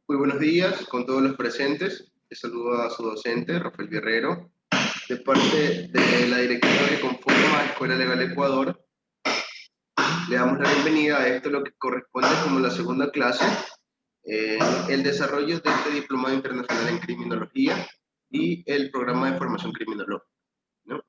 Muy buenos días con todos los presentes. Les saludo a su docente, Rafael Guerrero, de parte de la directiva que conforma Escuela Legal Ecuador. Le damos la bienvenida a esto, lo que corresponde como la segunda clase, el desarrollo de este Diplomado Internacional en Criminología y el programa de formación criminológica, ¿no?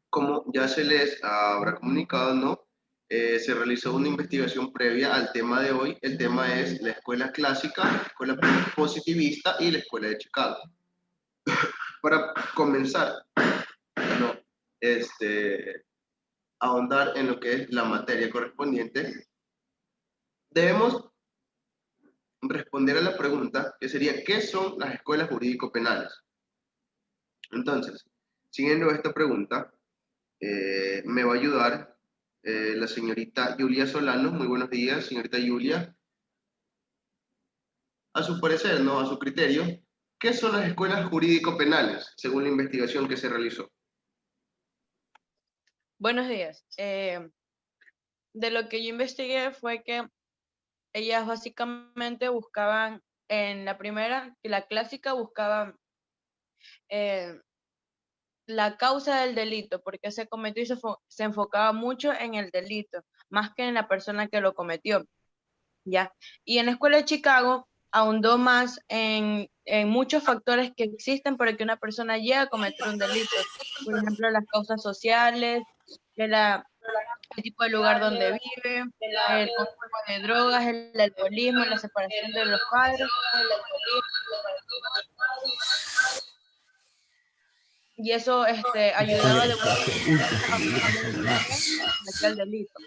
Como ya se les habrá comunicado, ¿no? Se realizó una investigación previa al tema de hoy. El tema es la escuela clásica, la escuela positivista y la escuela de Chicago. Para comenzar, ¿no? Ahondar en lo que es la materia correspondiente, debemos responder a la pregunta que sería, ¿qué son las escuelas jurídico-penales? Entonces, siguiendo esta pregunta, me va a ayudar la señorita Julia Solano. Muy buenos días, señorita Julia. A su parecer, ¿no? A su criterio, ¿qué son las escuelas jurídico-penales, según la investigación que se realizó? Buenos días. De lo que yo investigué fue que ellas básicamente buscaban, en la primera, la clásica, buscaban la causa del delito, porque se cometió y se enfocaba mucho en el delito, más que en la persona que lo cometió, ¿ya? Y en la Escuela de Chicago ahondó más en muchos factores que existen para que una persona llegue a cometer un delito. Por ejemplo, las causas sociales, el tipo de lugar donde vive, el consumo de drogas, el alcoholismo, la separación de los padres. Y eso ayudaba de una a modificar y cometer el delito.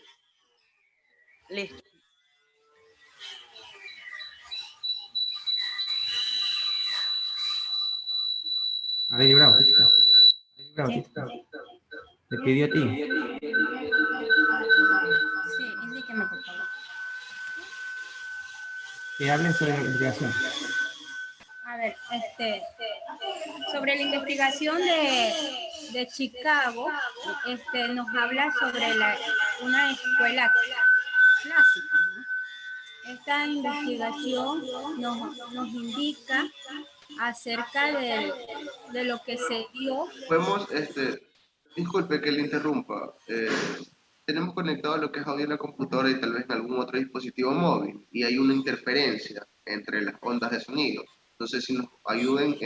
Listo. A ver, Bravo. Te pidió a ti. Sí, indíqueme, por favor. Que hablen sobre la investigación. A ver, sobre la investigación de Chicago, nos habla sobre una escuela clásica, ¿no? Esta investigación nos indica acerca de lo que se dio. Podemos, disculpe que le interrumpa, tenemos conectado lo que es audio en la computadora y tal vez en algún otro dispositivo móvil, y hay una interferencia entre las ondas de sonido. Entonces, si nos ayuden,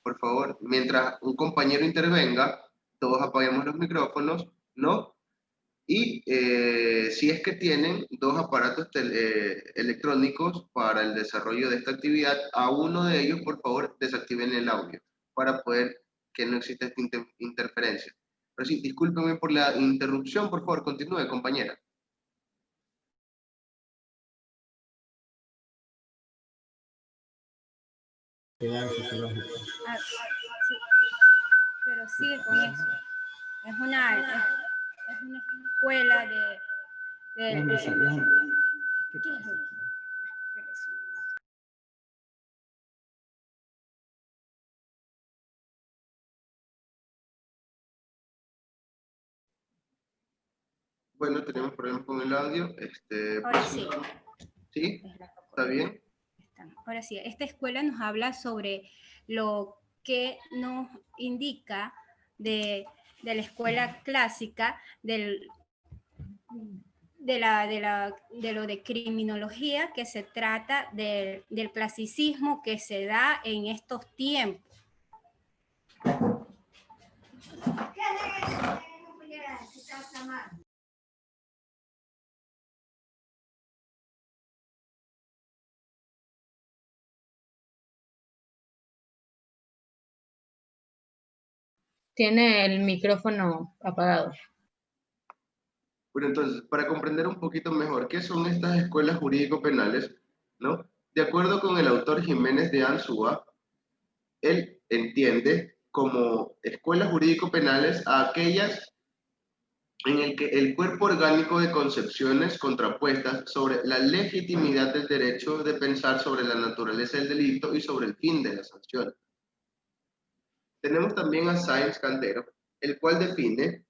por favor, mientras un compañero intervenga, todos apaguemos los micrófonos, ¿no? Y si es que tienen dos aparatos electrónicros para el desarrollo de esta actividad, a uno de ellos, por favor, desactiven el audio para poder que no exista esta interferencia. Pero sí, discúlpeme por la interrupción, por favor, continúe, compañera. Ah, sí, pero sigue con eso. Es una escuela de ¿qué es eso? Bueno, tenemos problemas con el audio. Ahora sí. ¿Sí? ¿Está bien? Ahora sí, esta escuela nos habla sobre lo que nos indica de la escuela clásica, de lo de criminología, que se trata del clasicismo que se da en estos tiempos. Tiene el micrófono apagado. Bueno, entonces, para comprender un poquito mejor qué son estas escuelas jurídico-penales, ¿no? De acuerdo con el autor Jiménez de Ansúa, él entiende como escuelas jurídico-penales a aquellas en el que el cuerpo orgánico de concepciones contrapuestas sobre la legitimidad del derecho de pensar sobre la naturaleza del delito y sobre el fin de la sanción. Tenemos también a Sáenz Cantero, el cual define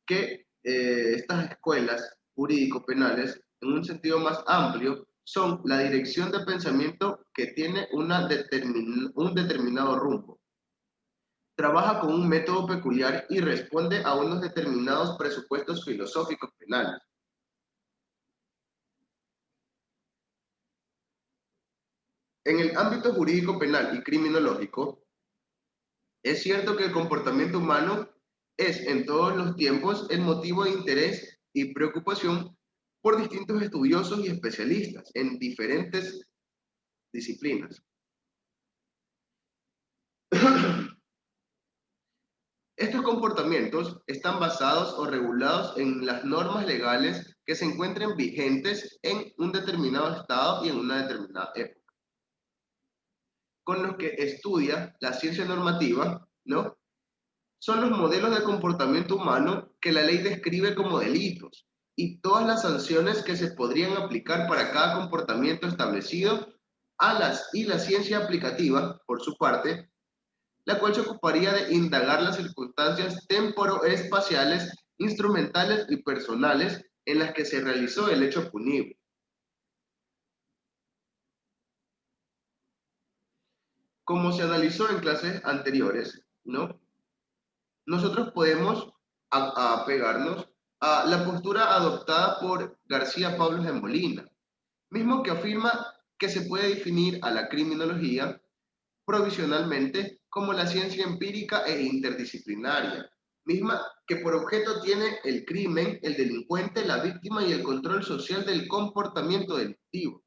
que estas escuelas jurídico-penales, en un sentido más amplio, son la dirección de pensamiento que tiene un determinado rumbo. Trabaja con un método peculiar y responde a unos determinados presupuestos filosóficos penales. En el ámbito jurídico penal y criminológico, es cierto que el comportamiento humano es en todos los tiempos el motivo de interés y preocupación por distintos estudiosos y especialistas en diferentes disciplinas. Estos comportamientos están basados o regulados en las normas legales que se encuentren vigentes en un determinado estado y en una determinada época. Con los que estudia la ciencia normativa, ¿no? Son los modelos de comportamiento humano que la ley describe como delitos y todas las sanciones que se podrían aplicar para cada comportamiento establecido y la ciencia aplicativa, por su parte, la cual se ocuparía de indagar las circunstancias temporoespaciales, instrumentales y personales en las que se realizó el hecho punible. Como se analizó en clases anteriores, ¿no? Nosotros podemos apegarnos a la postura adoptada por García Pablos de Molina, mismo que afirma que se puede definir a la criminología provisionalmente como la ciencia empírica e interdisciplinaria, misma que por objeto tiene el crimen, el delincuente, la víctima y el control social del comportamiento delictivo.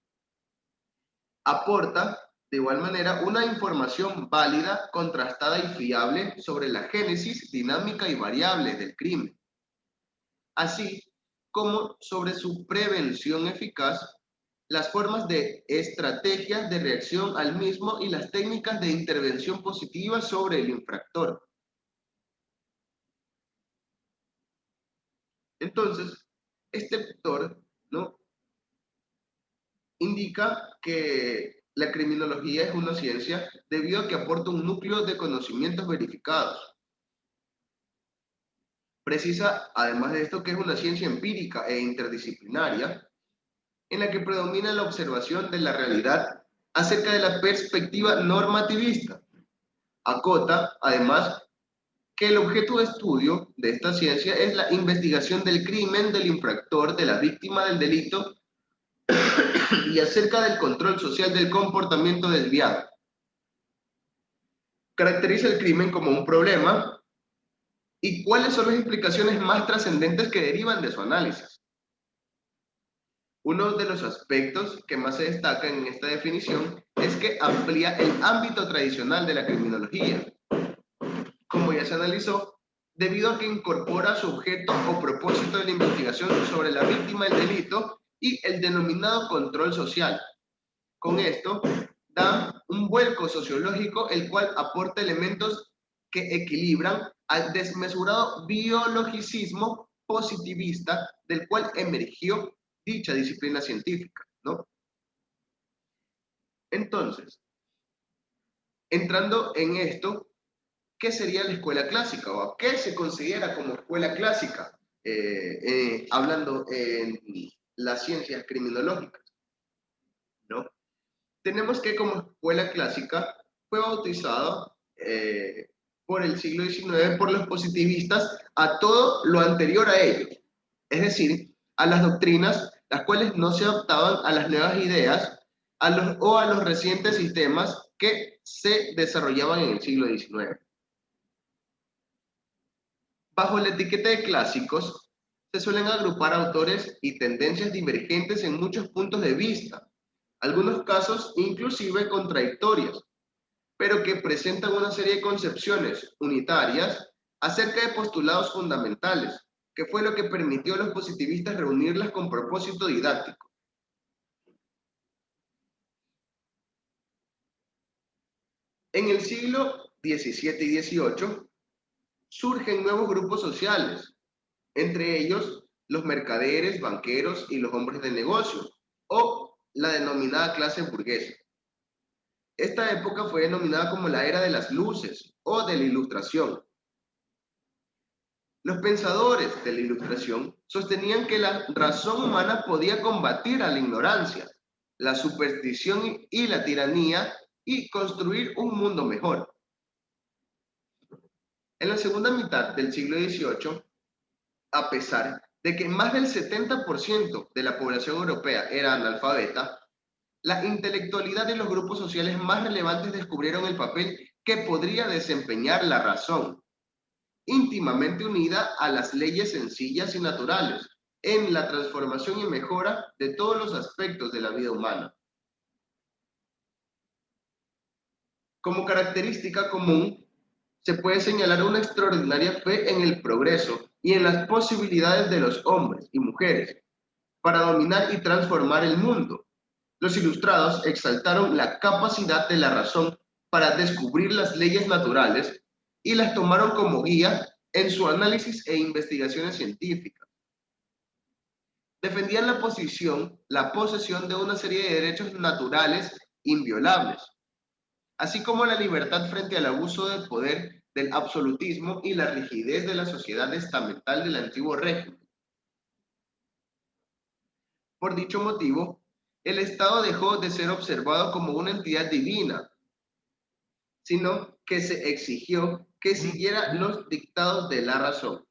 Aporta, de igual manera, una información válida, contrastada y fiable sobre la génesis, dinámica y variables del crimen, así como sobre su prevención eficaz, las formas de estrategias de reacción al mismo y las técnicas de intervención positiva sobre el infractor. Entonces, este autor, ¿no?, indica que la criminología es una ciencia debido a que aporta un núcleo de conocimientos verificados. Precisa, además de esto, que es una ciencia empírica e interdisciplinaria, en la que predomina la observación de la realidad acerca de la perspectiva normativista. Acota, además, que el objeto de estudio de esta ciencia es la investigación del crimen, del infractor, de la víctima del delito y acerca del control social del comportamiento desviado. Caracteriza el crimen como un problema y cuáles son las implicaciones más trascendentes que derivan de su análisis. Uno de los aspectos que más se destacan en esta definición es que amplía el ámbito tradicional de la criminología, como ya se analizó, debido a que incorpora su objeto o propósito de la investigación sobre la víctima del delito y el denominado control social. Con esto, da un vuelco sociológico, el cual aporta elementos que equilibran al desmesurado biologicismo positivista del cual emergió dicha disciplina científica, ¿no? Entonces, entrando en esto, ¿qué sería la escuela clásica o a qué se considera como escuela clásica? Hablando en las ciencias criminológicas, ¿no? Tenemos que como escuela clásica fue bautizado por el siglo XIX por los positivistas a todo lo anterior a ellos, es decir, a las doctrinas las cuales no se adaptaban a las nuevas ideas o a los recientes sistemas que se desarrollaban en el siglo XIX. Bajo la etiqueta de clásicos, se suelen agrupar autores y tendencias divergentes en muchos puntos de vista, algunos casos inclusive contradictorias, pero que presentan una serie de concepciones unitarias acerca de postulados fundamentales, que fue lo que permitió a los positivistas reunirlas con propósito didáctico. En el siglo XVII y XVIII surgen nuevos grupos sociales, entre ellos los mercaderes, banqueros y los hombres de negocios, o la denominada clase burguesa. Esta época fue denominada como la era de las luces o de la ilustración. Los pensadores de la ilustración sostenían que la razón humana podía combatir a la ignorancia, la superstición y la tiranía y construir un mundo mejor. En la segunda mitad del siglo XVIII, a pesar de que más del 70% de la población europea era analfabeta, la intelectualidad y los grupos sociales más relevantes descubrieron el papel que podría desempeñar la razón, íntimamente unida a las leyes sencillas y naturales, en la transformación y mejora de todos los aspectos de la vida humana. Como característica común, se puede señalar una extraordinaria fe en el progreso y en las posibilidades de los hombres y mujeres para dominar y transformar el mundo. Los ilustrados exaltaron la capacidad de la razón para descubrir las leyes naturales y las tomaron como guía en su análisis e investigaciones científicas. Defendían la posesión de una serie de derechos naturales inviolables, así como la libertad frente al abuso del poder, del absolutismo y la rigidez de la sociedad estamental del antiguo régimen. Por dicho motivo, el Estado dejó de ser observado como una entidad divina, sino que se exigió que siguiera los dictados de la razón.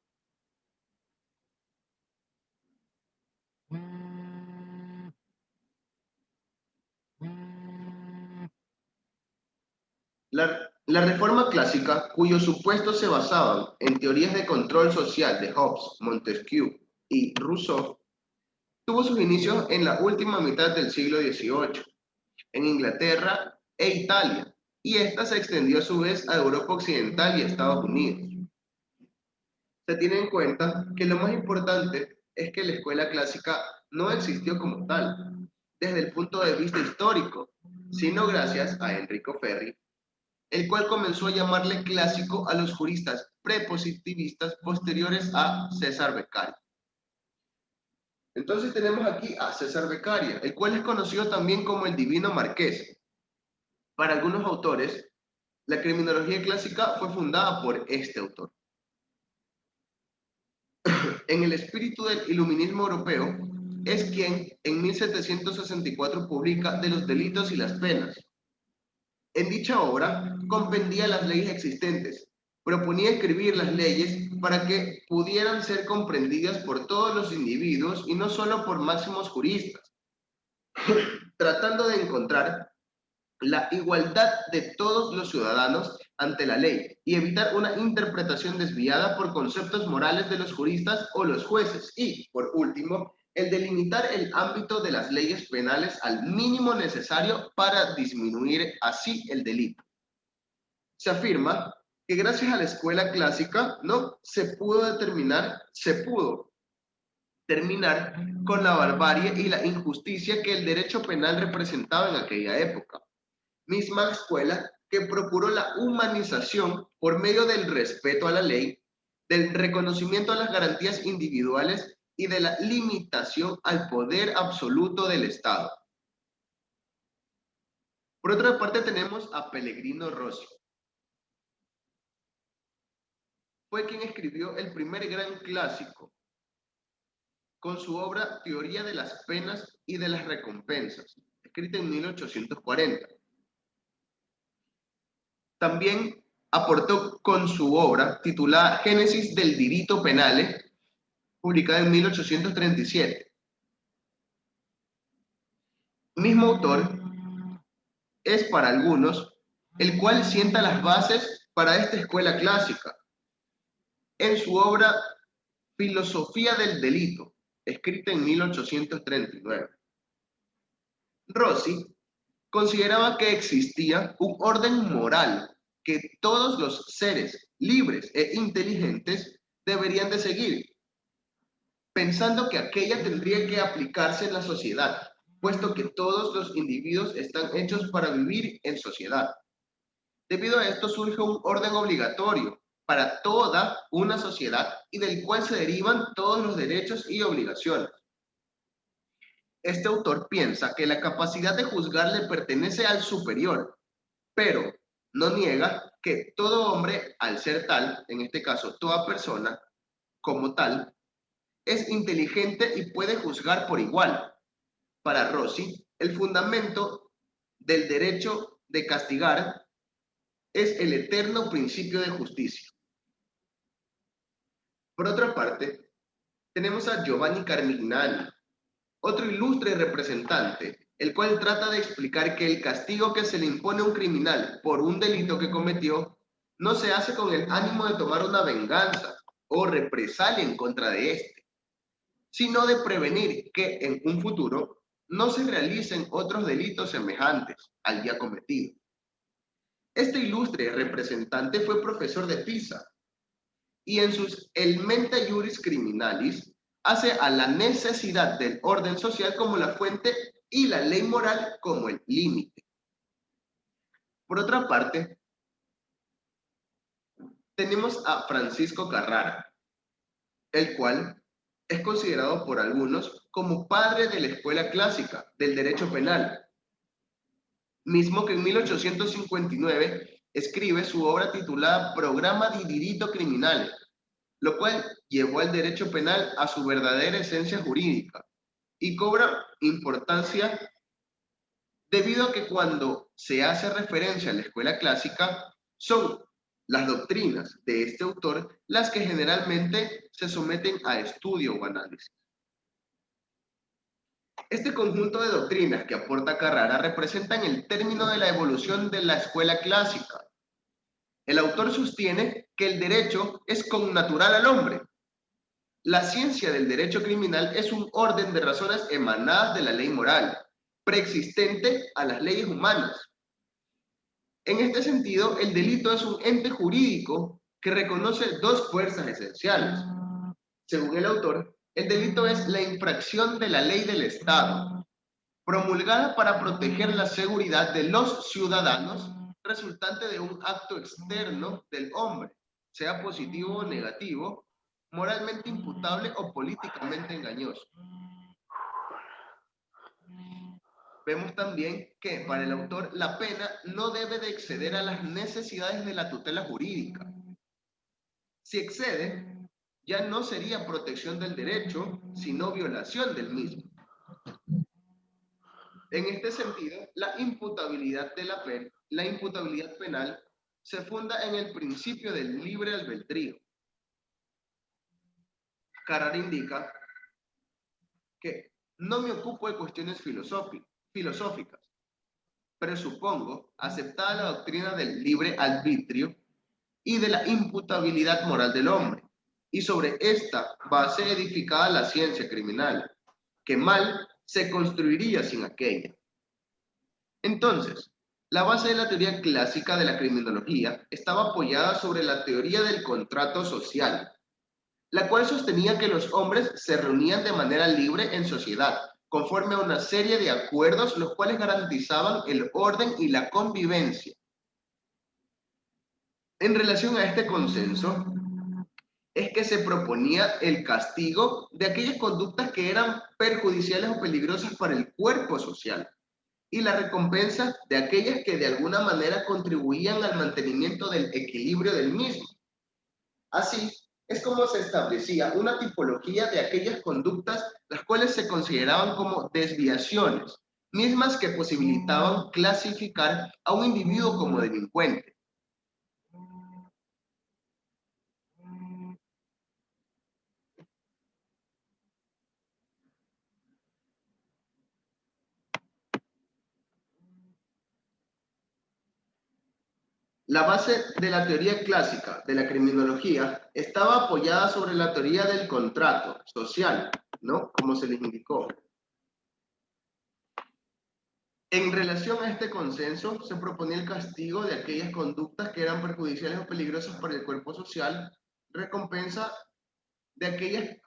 La reforma clásica, cuyos supuestos se basaban en teorías de control social de Hobbes, Montesquieu y Rousseau, tuvo sus inicios en la última mitad del siglo XVIII, en Inglaterra e Italia, y esta se extendió a su vez a Europa Occidental y Estados Unidos. Se tiene en cuenta que lo más importante es que la escuela clásica no existió como tal, desde el punto de vista histórico, sino gracias a Enrico Ferri, el cual comenzó a llamarle clásico a los juristas prepositivistas posteriores a César Beccaria. Entonces tenemos aquí a César Beccaria, el cual es conocido también como el Divino Marqués. Para algunos autores, la criminología clásica fue fundada por este autor. En el espíritu del iluminismo europeo, es quien en 1764 publica De los delitos y las penas. En dicha obra compendía las leyes existentes, proponía escribir las leyes para que pudieran ser comprendidas por todos los individuos y no solo por máximos juristas, tratando de encontrar la igualdad de todos los ciudadanos ante la ley y evitar una interpretación desviada por conceptos morales de los juristas o los jueces y, por último, el delimitar el ámbito de las leyes penales al mínimo necesario para disminuir así el delito. Se afirma que gracias a la escuela clásica, se pudo terminar con la barbarie y la injusticia que el derecho penal representaba en aquella época. Misma escuela que procuró la humanización por medio del respeto a la ley, del reconocimiento a las garantías individuales y de la limitación al poder absoluto del Estado. Por otra parte tenemos a Pellegrino Rossi. Fue quien escribió el primer gran clásico, con su obra Teoría de las penas y de las recompensas, escrita en 1840. También aportó con su obra titulada Génesis del Diritto Penale, publicada en 1837. Mismo autor es para algunos el cual sienta las bases para esta escuela clásica en su obra Filosofía del Delito, escrita en 1839. Rossi consideraba que existía un orden moral que todos los seres libres e inteligentes deberían de seguir, pensando que aquella tendría que aplicarse en la sociedad, puesto que todos los individuos están hechos para vivir en sociedad. Debido a esto surge un orden obligatorio para toda una sociedad y del cual se derivan todos los derechos y obligaciones. Este autor piensa que la capacidad de juzgar le pertenece al superior, pero no niega que todo hombre, al ser tal, en este caso toda persona, como tal, es inteligente y puede juzgar por igual. Para Rossi, el fundamento del derecho de castigar es el eterno principio de justicia. Por otra parte, tenemos a Giovanni Carmignani, otro ilustre representante, el cual trata de explicar que el castigo que se le impone a un criminal por un delito que cometió no se hace con el ánimo de tomar una venganza o represalia en contra de éste, sino de prevenir que en un futuro no se realicen otros delitos semejantes al ya cometido. Este ilustre representante fue profesor de Pisa y en sus Elementa Juris Criminalis hace a la necesidad del orden social como la fuente y la ley moral como el límite. Por otra parte, tenemos a Francisco Carrara, el cual es considerado por algunos como padre de la escuela clásica del derecho penal, mismo que en 1859 escribe su obra titulada Programa di Diritto Criminale, lo cual llevó al derecho penal a su verdadera esencia jurídica y cobra importancia debido a que cuando se hace referencia a la escuela clásica, son las doctrinas de este autor las que generalmente se someten a estudio o análisis. Este conjunto de doctrinas que aporta Carrara representan el término de la evolución de la escuela clásica. El autor sostiene que el derecho es connatural al hombre. La ciencia del derecho criminal es un orden de razones emanadas de la ley moral, preexistente a las leyes humanas. En este sentido, el delito es un ente jurídico que reconoce dos fuerzas esenciales. Según el autor, el delito es la infracción de la ley del Estado, promulgada para proteger la seguridad de los ciudadanos resultante de un acto externo del hombre, sea positivo o negativo, moralmente imputable o políticamente engañoso. Vemos también que para el autor la pena no debe de exceder a las necesidades de la tutela jurídica. Si excede, ya no sería protección del derecho, sino violación del mismo. En este sentido, la imputabilidad penal se funda en el principio del libre albedrío. Carrara indica que no me ocupo de cuestiones filosóficas, presupongo, aceptada la doctrina del libre arbitrio y de la imputabilidad moral del hombre, y sobre esta base edificada la ciencia criminal, que mal se construiría sin aquella. Entonces, la base de la teoría clásica de la criminología estaba apoyada sobre la teoría del contrato social, la cual sostenía que los hombres se reunían de manera libre en sociedad, conforme a una serie de acuerdos los cuales garantizaban el orden y la convivencia. En relación a este consenso, es que se proponía el castigo de aquellas conductas que eran perjudiciales o peligrosas para el cuerpo social y la recompensa de aquellas que de alguna manera contribuían al mantenimiento del equilibrio del mismo. Así es como se establecía una tipología de aquellas conductas las cuales se consideraban como desviaciones, mismas que posibilitaban clasificar a un individuo como delincuente. La base de la teoría clásica de la criminología estaba apoyada sobre la teoría del contrato social, ¿no? Como se les indicó. En relación a este consenso, se proponía el castigo de aquellas conductas que eran perjudiciales o peligrosas para el cuerpo social, recompensa de aquellas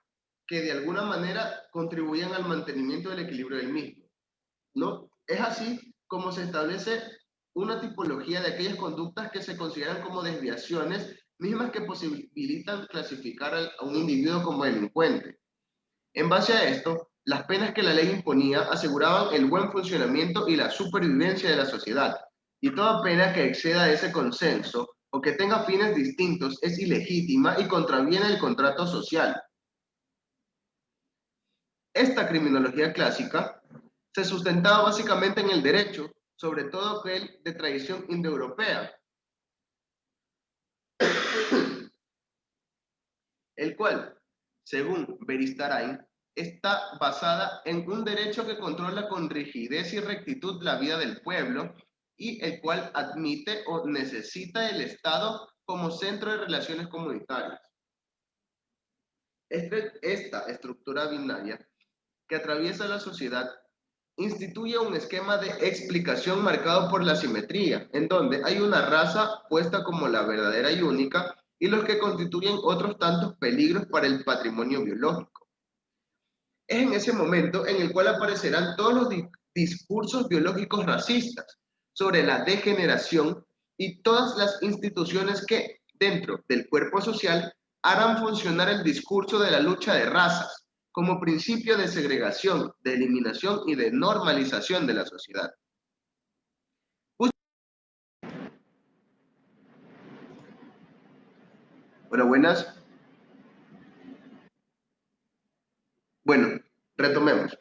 que de alguna manera contribuían al mantenimiento del equilibrio del mismo, ¿no? Es así como se establece una tipología de aquellas conductas que se consideran como desviaciones, mismas que posibilitan clasificar a un individuo como delincuente. En base a esto, las penas que la ley imponía aseguraban el buen funcionamiento y la supervivencia de la sociedad, y toda pena que exceda ese consenso o que tenga fines distintos es ilegítima y contraviene el contrato social. Esta criminología clásica se sustentaba básicamente en el derecho, sobre todo aquel de tradición indoeuropea, el cual, según Beristarain, está basada en un derecho que controla con rigidez y rectitud la vida del pueblo y el cual admite o necesita el Estado como centro de relaciones comunitarias. Esta estructura binaria que atraviesa la sociedad instituye un esquema de explicación marcado por la simetría, en donde hay una raza puesta como la verdadera y única y los que constituyen otros tantos peligros para el patrimonio biológico. Es en ese momento en el cual aparecerán todos los discursos biológicos racistas sobre la degeneración y todas las instituciones que, dentro del cuerpo social, harán funcionar el discurso de la lucha de razas como principio de segregación, de eliminación y de normalización de la sociedad. Hola, buenas. Bueno, retomemos.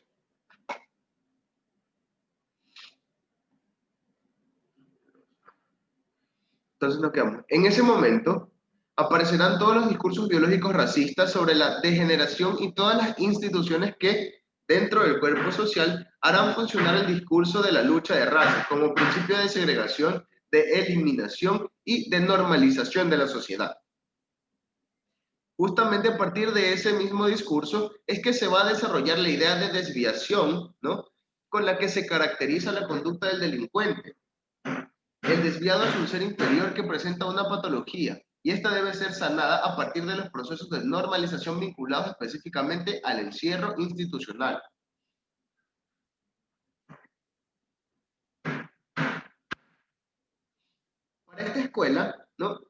Entonces nos quedamos. En ese momento aparecerán todos los discursos biológicos racistas sobre la degeneración y todas las instituciones que, dentro del cuerpo social, harán funcionar el discurso de la lucha de razas como principio de segregación, de eliminación y de normalización de la sociedad. Justamente a partir de ese mismo discurso es que se va a desarrollar la idea de desviación, ¿no?, con la que se caracteriza la conducta del delincuente. El desviado es un ser inferior que presenta una patología y esta debe ser sanada a partir de los procesos de normalización vinculados específicamente al encierro institucional. Para esta escuela, ¿no?,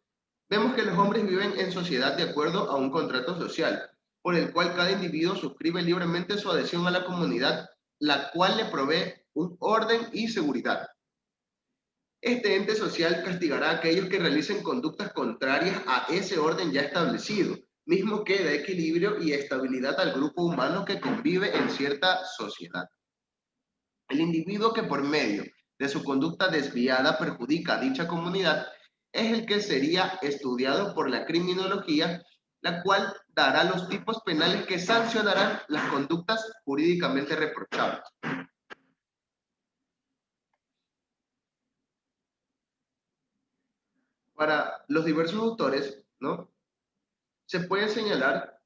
vemos que los hombres viven en sociedad de acuerdo a un contrato social, por el cual cada individuo suscribe libremente su adhesión a la comunidad, la cual le provee un orden y seguridad. Este ente social castigará a aquellos que realicen conductas contrarias a ese orden ya establecido, mismo que da equilibrio y estabilidad al grupo humano que convive en cierta sociedad. El individuo que por medio de su conducta desviada perjudica a dicha comunidad es el que sería estudiado por la criminología, la cual dará los tipos penales que sancionarán las conductas jurídicamente reprochables. Para los diversos autores, ¿no?, se pueden señalar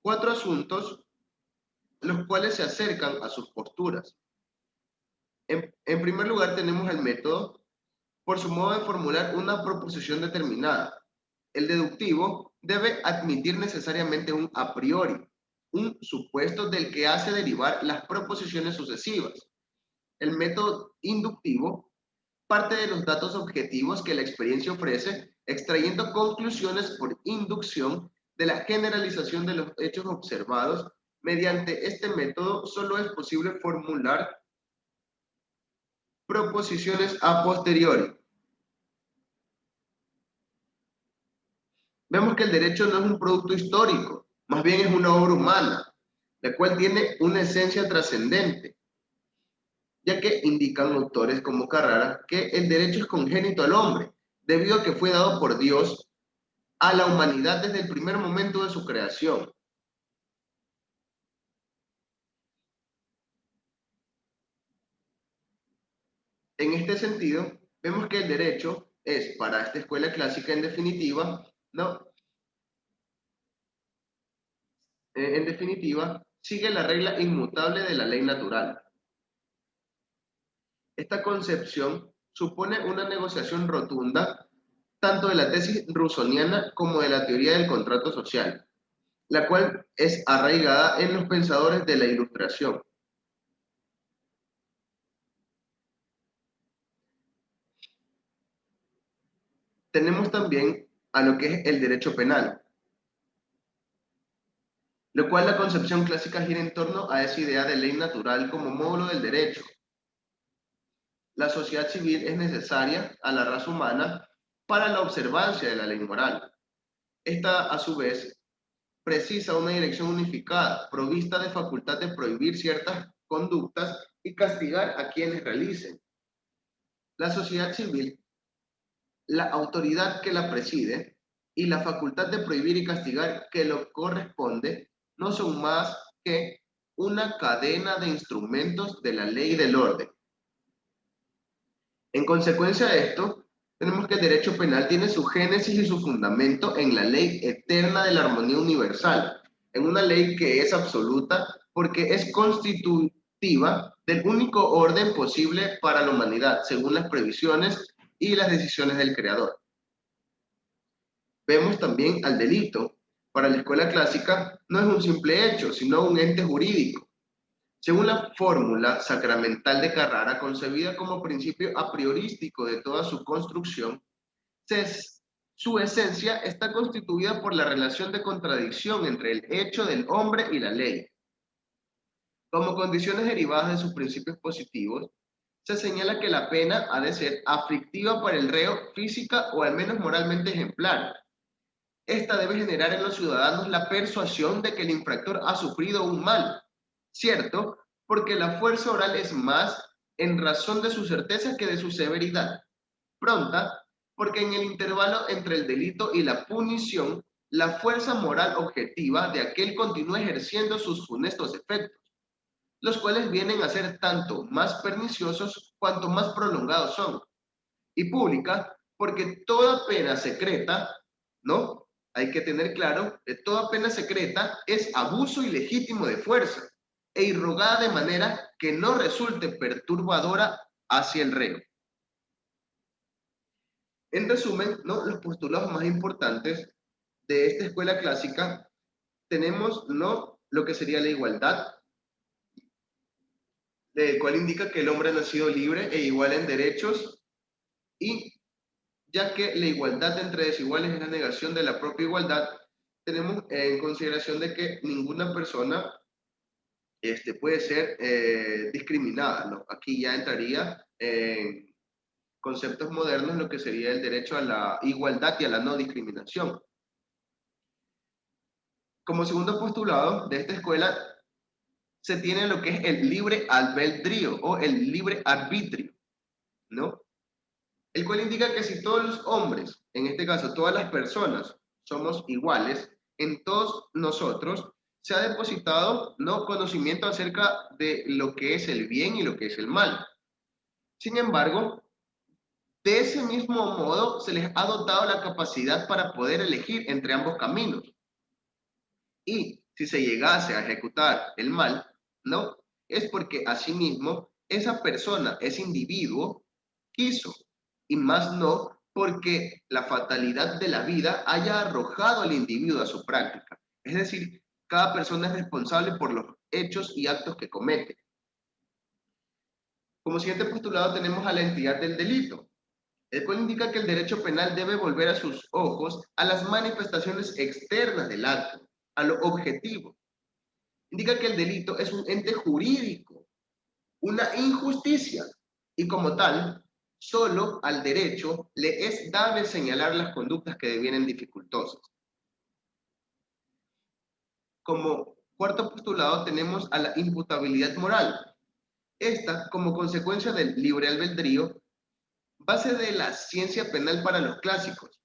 4 asuntos los cuales se acercan a sus posturas. En primer lugar tenemos el método por su modo de formular una proposición determinada. El deductivo debe admitir necesariamente un a priori, un supuesto del que hace derivar las proposiciones sucesivas. El método inductivo parte de los datos objetivos que la experiencia ofrece, extrayendo conclusiones por inducción de la generalización de los hechos observados. Mediante este método solo es posible formular proposiciones a posteriori. Vemos que el derecho no es un producto histórico, más bien es una obra humana, la cual tiene una esencia trascendente, ya que indican autores como Carrara que el derecho es congénito al hombre, debido a que fue dado por Dios a la humanidad desde el primer momento de su creación. En este sentido, vemos que el derecho es, para esta escuela clásica en definitiva, ¿no?, en definitiva, sigue la regla inmutable de la ley natural. Esta concepción supone una negociación rotunda tanto de la tesis rusoniana como de la teoría del contrato social, la cual es arraigada en los pensadores de la Ilustración. Tenemos también a lo que es el derecho penal, lo cual la concepción clásica gira en torno a esa idea de ley natural como módulo del derecho. La sociedad civil es necesaria a la raza humana para la observancia de la ley moral. Esta, a su vez, precisa una dirección unificada, provista de facultad de prohibir ciertas conductas y castigar a quienes realicen. La sociedad civil, la autoridad que la preside y la facultad de prohibir y castigar que lo corresponde no son más que una cadena de instrumentos de la ley y del orden. En consecuencia de esto, tenemos que el derecho penal tiene su génesis y su fundamento en la ley eterna de la armonía universal, en una ley que es absoluta porque es constitutiva del único orden posible para la humanidad, según las previsiones y las decisiones del Creador. Vemos también al delito. Para la escuela clásica no es un simple hecho, sino un ente jurídico. Según la fórmula sacramental de Carrara, concebida como principio a priorístico de toda su construcción, su esencia está constituida por la relación de contradicción entre el hecho del hombre y la ley. Como condiciones derivadas de sus principios positivos, se señala que la pena ha de ser aflictiva para el reo, física o al menos moralmente ejemplar. Esta debe generar en los ciudadanos la persuasión de que el infractor ha sufrido un mal, ¿cierto? Porque la fuerza oral es más en razón de su certeza que de su severidad. Pronta, porque en el intervalo entre el delito y la punición, la fuerza moral objetiva de aquel continúa ejerciendo sus funestos efectos, los cuales vienen a ser tanto más perniciosos cuanto más prolongados son. Y pública, porque toda pena secreta, ¿no? Hay que tener claro que toda pena secreta es abuso ilegítimo de fuerza e irrogada de manera que no resulte perturbadora hacia el reo. En resumen, ¿no? Los postulados más importantes de esta escuela clásica tenemos, ¿no?, lo que sería la igualdad, el cual indica que el hombre ha nacido libre e igual en derechos, y ya que la igualdad entre desiguales es la negación de la propia igualdad, tenemos en consideración de que ninguna persona puede ser discriminada, ¿no? Aquí ya entraría en conceptos modernos lo que sería el derecho a la igualdad y a la no discriminación. Como segundo postulado de esta escuela, se tiene lo que es el libre albedrío o el libre arbitrio, ¿no? El cual indica que si todos los hombres, en este caso todas las personas, somos iguales, en todos nosotros se ha depositado, ¿no?, conocimiento acerca de lo que es el bien y lo que es el mal. Sin embargo, de ese mismo modo se les ha dotado la capacidad para poder elegir entre ambos caminos. Y si se llegase a ejecutar el mal, ¿no?, es porque asimismo esa persona, ese individuo, quiso, y más no porque la fatalidad de la vida haya arrojado al individuo a su práctica. Es decir, cada persona es responsable por los hechos y actos que comete. Como siguiente postulado tenemos a la entidad del delito, el cual indica que el derecho penal debe volver a sus ojos a las manifestaciones externas del acto, a lo objetivo. Indica que el delito es un ente jurídico, una injusticia, y como tal, solo al derecho le es dable señalar las conductas que devienen dificultosas. Como cuarto postulado tenemos a la imputabilidad moral. Esta, como consecuencia del libre albedrío, base de la ciencia penal para los clásicos.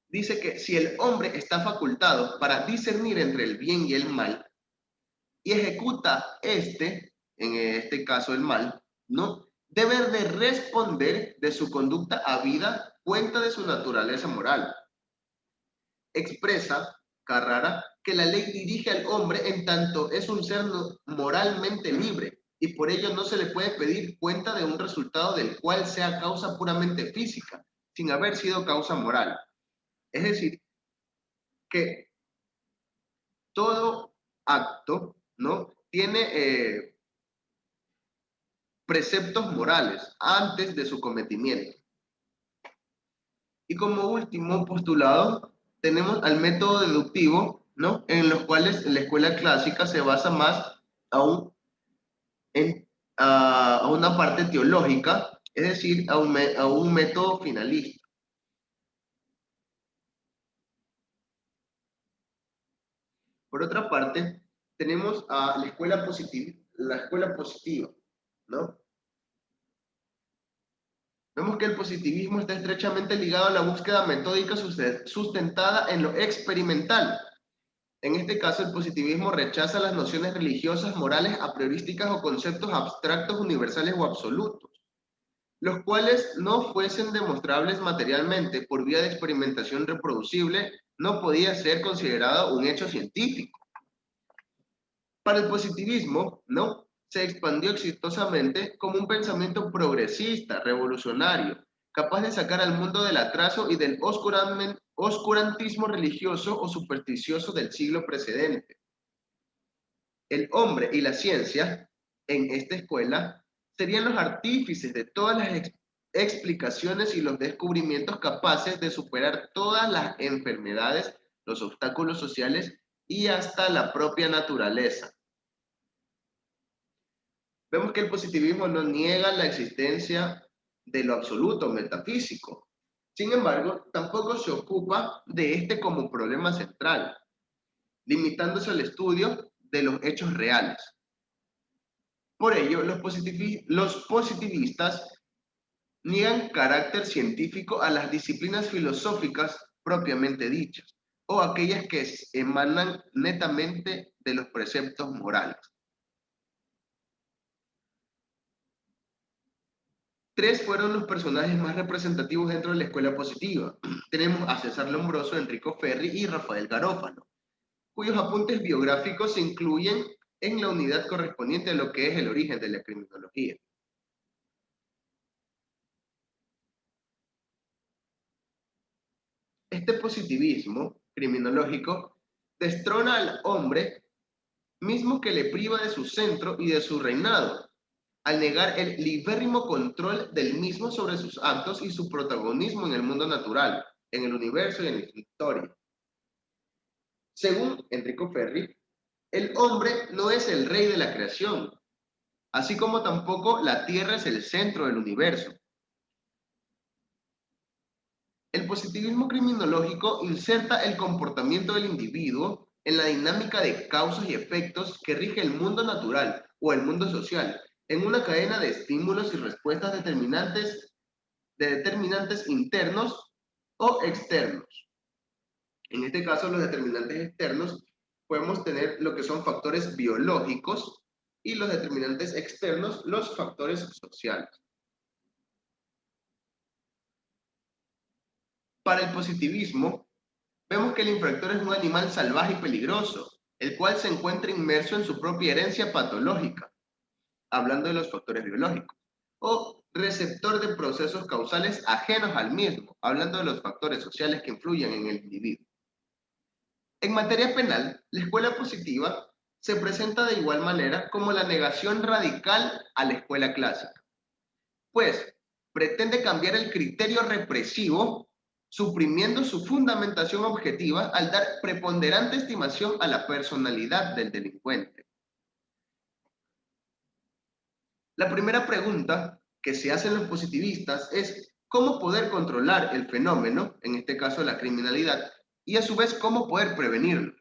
Dice que si el hombre está facultado para discernir entre el bien y el mal, y ejecuta en este caso el mal, ¿no?, debe de responder de su conducta habida cuenta de su naturaleza moral. Expresa Carrara que la ley dirige al hombre en tanto es un ser moralmente libre y por ello no se le puede pedir cuenta de un resultado del cual sea causa puramente física, sin haber sido causa moral. Es decir, que todo acto, ¿no?, tiene preceptos morales antes de su cometimiento. Y como último postulado, tenemos al método deductivo, ¿no?, en los cuales la escuela clásica se basa más aún a una parte teológica, es decir, a un método finalista. Por otra parte, tenemos a la escuela positiva, ¿no? Vemos que el positivismo está estrechamente ligado a la búsqueda metódica sustentada en lo experimental. En este caso, el positivismo rechaza las nociones religiosas, morales, a priorísticas o conceptos abstractos, universales o absolutos, los cuales no fuesen demostrables materialmente por vía de experimentación reproducible, no podía ser considerado un hecho científico. Para el positivismo, ¿no?, se expandió exitosamente como un pensamiento progresista, revolucionario, capaz de sacar al mundo del atraso y del oscurantismo religioso o supersticioso del siglo precedente. El hombre y la ciencia, en esta escuela, serían los artífices de todas las explicaciones y los descubrimientos capaces de superar todas las enfermedades, los obstáculos sociales y hasta la propia naturaleza. Vemos que el positivismo no niega la existencia de lo absoluto metafísico. Sin embargo, tampoco se ocupa de este como problema central, limitándose al estudio de los hechos reales. Por ello, los positivistas niegan carácter científico a las disciplinas filosóficas propiamente dichas, o aquellas que emanan netamente de los preceptos morales. Tres fueron los personajes más representativos dentro de la escuela positiva. Tenemos a César Lombroso, Enrico Ferri y Rafael Garófalo, cuyos apuntes biográficos se incluyen en la unidad correspondiente a lo que es el origen de la criminología. Este positivismo criminológico destrona al hombre mismo que le priva de su centro y de su reinado, al negar el libérrimo control del mismo sobre sus actos y su protagonismo en el mundo natural, en el universo y en la historia. Según Enrico Ferri, el hombre no es el rey de la creación, así como tampoco la Tierra es el centro del universo. El positivismo criminológico inserta el comportamiento del individuo en la dinámica de causas y efectos que rige el mundo natural o el mundo social, en una cadena de estímulos y respuestas determinantes internos o externos. En este caso, los determinantes externos podemos tener lo que son factores biológicos y los determinantes externos, los factores sociales. Para el positivismo, vemos que el infractor es un animal salvaje y peligroso, el cual se encuentra inmerso en su propia herencia patológica, hablando de los factores biológicos, o receptor de procesos causales ajenos al mismo, hablando de los factores sociales que influyen en el individuo. En materia penal, la escuela positiva se presenta de igual manera como la negación radical a la escuela clásica, pues pretende cambiar el criterio represivo, suprimiendo su fundamentación objetiva al dar preponderante estimación a la personalidad del delincuente. La primera pregunta que se hacen los positivistas es cómo poder controlar el fenómeno, en este caso la criminalidad, y a su vez cómo poder prevenirlo.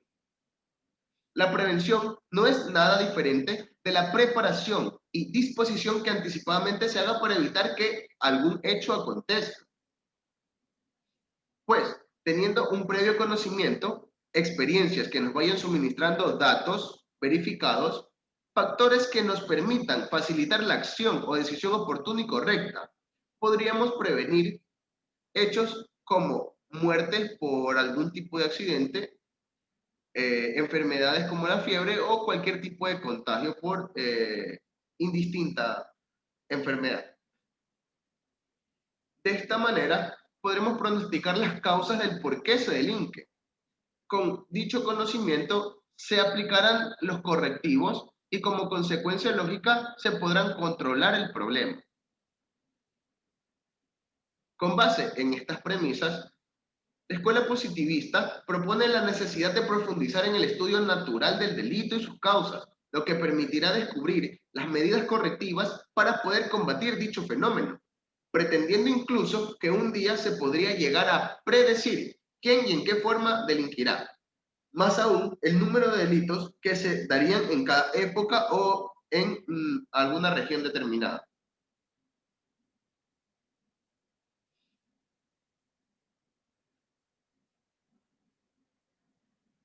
La prevención no es nada diferente de la preparación y disposición que anticipadamente se haga para evitar que algún hecho acontezca. Pues, teniendo un previo conocimiento, experiencias que nos vayan suministrando datos verificados, factores que nos permitan facilitar la acción o decisión oportuna y correcta, podríamos prevenir hechos como muertes por algún tipo de accidente, enfermedades como la fiebre o cualquier tipo de contagio por indistinta enfermedad. De esta manera, podremos pronosticar las causas del por qué se delinque. Con dicho conocimiento se aplicarán los correctivos y como consecuencia lógica se podrán controlar el problema. Con base en estas premisas, la escuela positivista propone la necesidad de profundizar en el estudio natural del delito y sus causas, lo que permitirá descubrir las medidas correctivas para poder combatir dicho fenómeno, pretendiendo incluso que un día se podría llegar a predecir quién y en qué forma delinquirá. Más aún, el número de delitos que se darían en cada época o en alguna región determinada.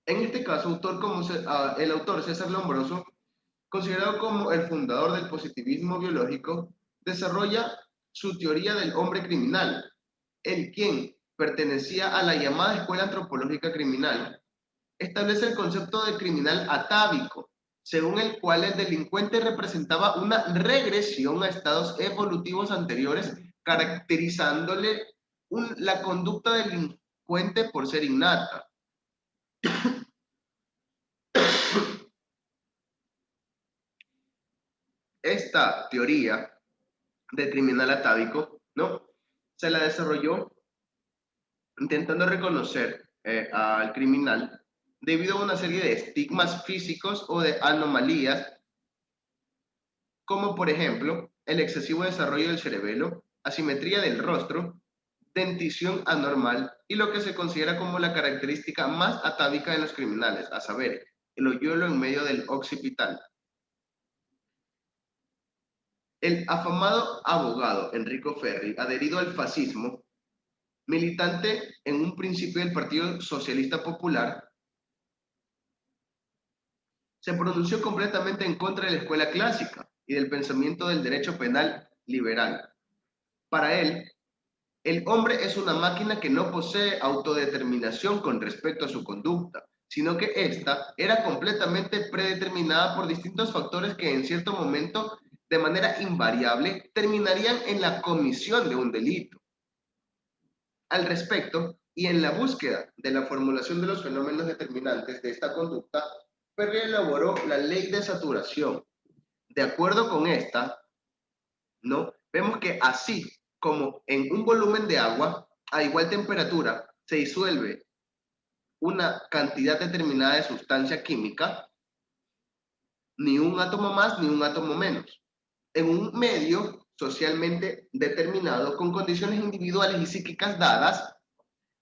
En este caso, el autor César Lombroso, considerado como el fundador del positivismo biológico, desarrolla su teoría del hombre criminal, el quien pertenecía a la llamada escuela antropológica criminal. Establece el concepto de criminal atávico, según el cual el delincuente representaba una regresión a estados evolutivos anteriores, caracterizándole la conducta delincuente por ser innata. Esta teoría del criminal atávico, ¿no?, se la desarrolló intentando reconocer al criminal debido a una serie de estigmas físicos o de anomalías, como por ejemplo el excesivo desarrollo del cerebelo, asimetría del rostro, dentición anormal y lo que se considera como la característica más atávica de los criminales, a saber, el hoyuelo en medio del occipital. El afamado abogado Enrico Ferri, adherido al fascismo, militante en un principio del Partido Socialista Popular, se pronunció completamente en contra de la escuela clásica y del pensamiento del derecho penal liberal. Para él, el hombre es una máquina que no posee autodeterminación con respecto a su conducta, sino que ésta era completamente predeterminada por distintos factores que en cierto momento, de manera invariable, terminarían en la comisión de un delito. Al respecto, y en la búsqueda de la formulación de los fenómenos determinantes de esta conducta, Ferri elaboró la ley de saturación. De acuerdo con esta, ¿no?, vemos que así como en un volumen de agua a igual temperatura se disuelve una cantidad determinada de sustancia química, ni un átomo más ni un átomo menos. En un medio socialmente determinado, con condiciones individuales y psíquicas dadas,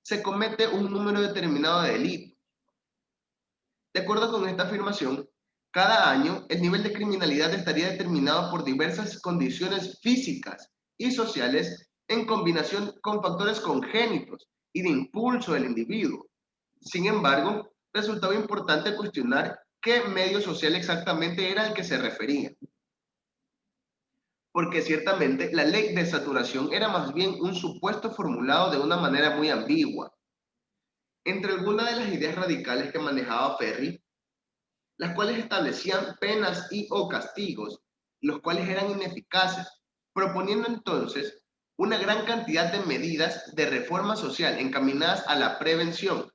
se comete un número determinado de delitos. De acuerdo con esta afirmación, cada año el nivel de criminalidad estaría determinado por diversas condiciones físicas y sociales en combinación con factores congénitos y de impulso del individuo. Sin embargo, resultaba importante cuestionar qué medio social exactamente era al que se refería, porque ciertamente la ley de saturación era más bien un supuesto formulado de una manera muy ambigua. Entre algunas de las ideas radicales que manejaba Ferri, las cuales establecían penas y o castigos, los cuales eran ineficaces, proponiendo entonces una gran cantidad de medidas de reforma social encaminadas a la prevención.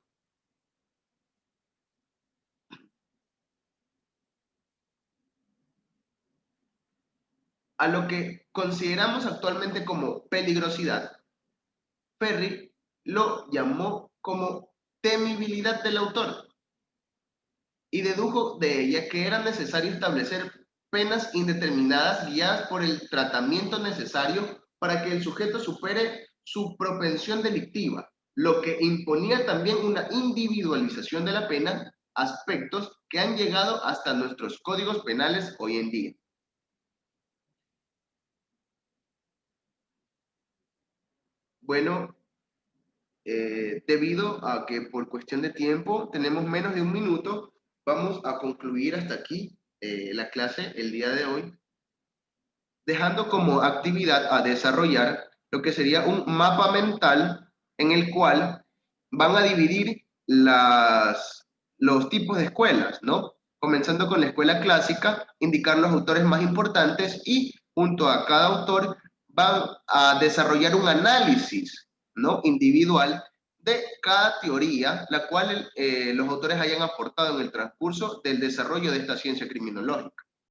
A lo que consideramos actualmente como peligrosidad, Ferri lo llamó como temibilidad del autor y dedujo de ella que era necesario establecer penas indeterminadas guiadas por el tratamiento necesario para que el sujeto supere su propensión delictiva, lo que imponía también una individualización de la pena, aspectos que han llegado hasta nuestros códigos penales hoy en día. Bueno, debido a que por cuestión de tiempo tenemos menos de un minuto, vamos a concluir hasta aquí la clase el día de hoy, dejando como actividad a desarrollar lo que sería un mapa mental en el cual van a dividir los tipos de escuelas, ¿no? Comenzando con la escuela clásica, indicar los autores más importantes y junto a cada autor van a desarrollar un análisis, ¿no?, individual de cada teoría, la cual los autores hayan aportado en el transcurso del desarrollo de esta ciencia criminológica.